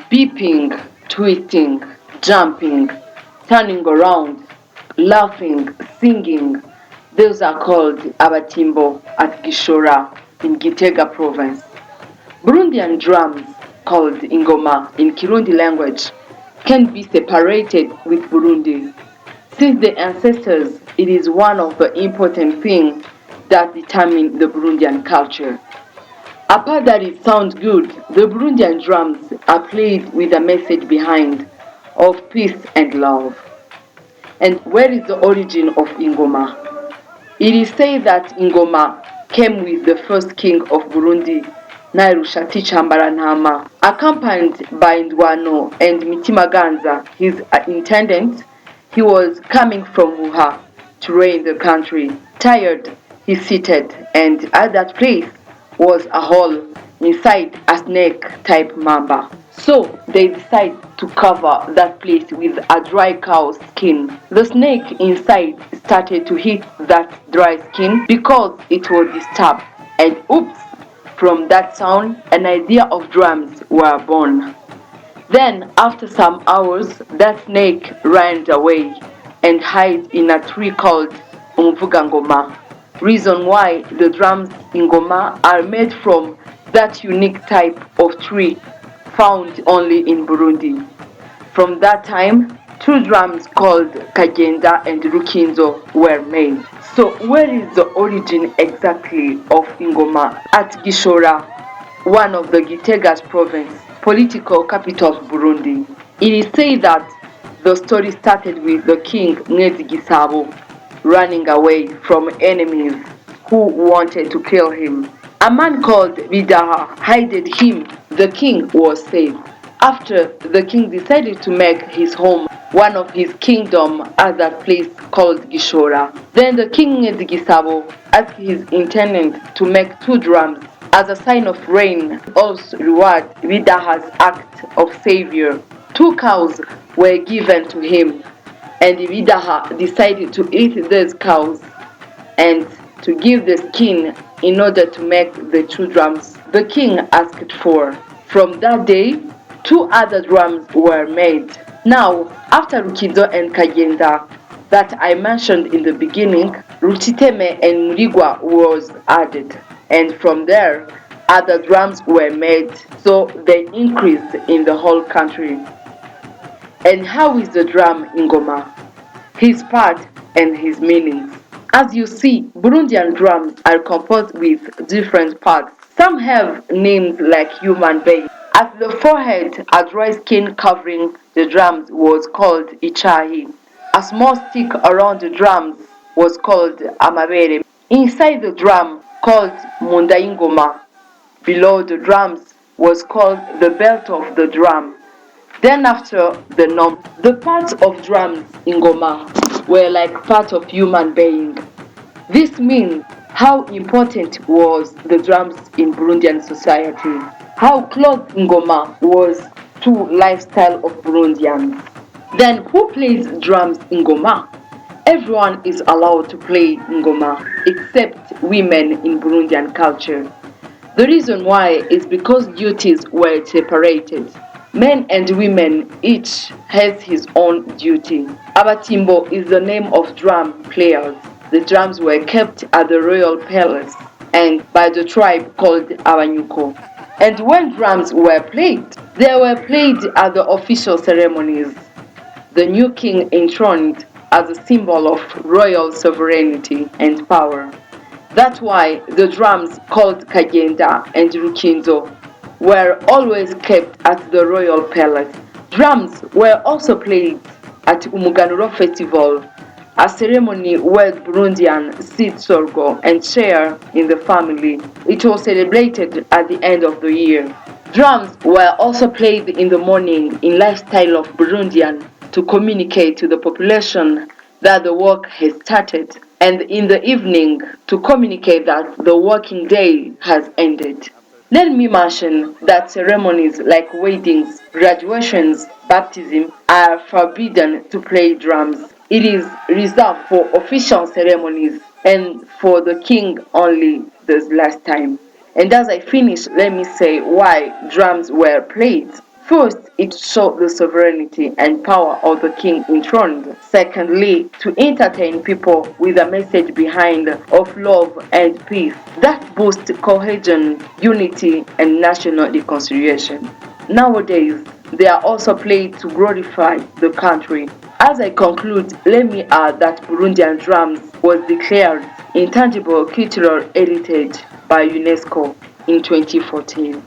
Beeping, twisting, jumping, turning around, laughing, singing. Those are called abatimbo at Gishora in Gitega province. Burundian drums, called INGOMA in Kirundi language, can be separated with Burundi. Since the ancestors, it is one of the important things that determine the Burundian culture. Apart that it sounds good, the Burundian drums are played with a message behind of peace and love. And where is the origin of Ingoma? It is said that Ingoma came with the first king of Burundi, Nairushati Chambarantama, accompanied by Ndwano and Mitimaganza, his intendant. He was coming from Wuha to reign the country. Tired, he seated, and at that place was a hole inside a snake-type mamba. So they decide to cover that place with a dry cow skin. The snake inside started to hit that dry skin because it was disturbed. And oops, from that sound, an idea of drums were born. Then, after some hours, that snake ran away and hid in a tree called Umvugangoma. Reason why the drums in Goma are made from that unique type of tree found only in Burundi. From that time, two drums called Kagenda and Rukinzo were made. So where is the origin exactly of Ingoma? At Gishora, one of the Gitega's province, political capital of Burundi. It is said that the story started with the king Gisabo running away from enemies who wanted to kill him. A man called Bidaha hided him. The king was saved. After the king decided to make his home one of his kingdom at that place called Gishora. Then the king Gisabo asked his intendant to make two drums as a sign of rain, also reward Bidaha's act of savior. Two cows were given to him, and Bidaha decided to eat those cows and to give the skin in order to make the two drums the king asked for. From that day, two other drums were made. Now, after Rukido and Kagenda that I mentioned in the beginning, Rutiteme and Murigwa was added, and from there, other drums were made, so they increased in the whole country. And how is the drum in Goma? His part and his meanings. As you see, Burundian drums are composed with different parts. Some have names like human beings. At the forehead, a dry skin covering the drums was called Ichahi. A small stick around the drums was called Amabere. Inside the drum, called Mundaingoma. Below the drums was called the belt of the drum. Then after the nom, the parts of drums in Goma were like part of human being. This means how important was the drums in Burundian society, how close Ngoma was to lifestyle of Burundians. Then who plays drums in Ngoma? Everyone is allowed to play Ngoma except women in Burundian culture. The reason why is because duties were separated. Men and women each has his own duty. Abatimbo is the name of drum players. The drums were kept at the royal palace and by the tribe called Abanyuko. And when drums were played, they were played at the official ceremonies. The new king enthroned as a symbol of royal sovereignty and power. That's why the drums called Kagenda and Rukinzo were always kept at the royal palace. Drums were also played at Umuganuro Festival, a ceremony where Burundian seed sorghum and share in the family. It was celebrated at the end of the year. Drums were also played in the morning in lifestyle of Burundian to communicate to the population that the work has started, and in the evening to communicate that the working day has ended. Let me mention that ceremonies like weddings, graduations, baptism are forbidden to play drums. It is reserved for official ceremonies and for the king only this last time. And as I finish, let me say why drums were played. First, it showed the sovereignty and power of the king enthroned. Secondly, to entertain people with a message behind of love and peace that boosts cohesion, unity, and national reconciliation. Nowadays, they are also played to glorify the country. As I conclude, let me add that Burundian drums was declared intangible cultural heritage by UNESCO in 2014.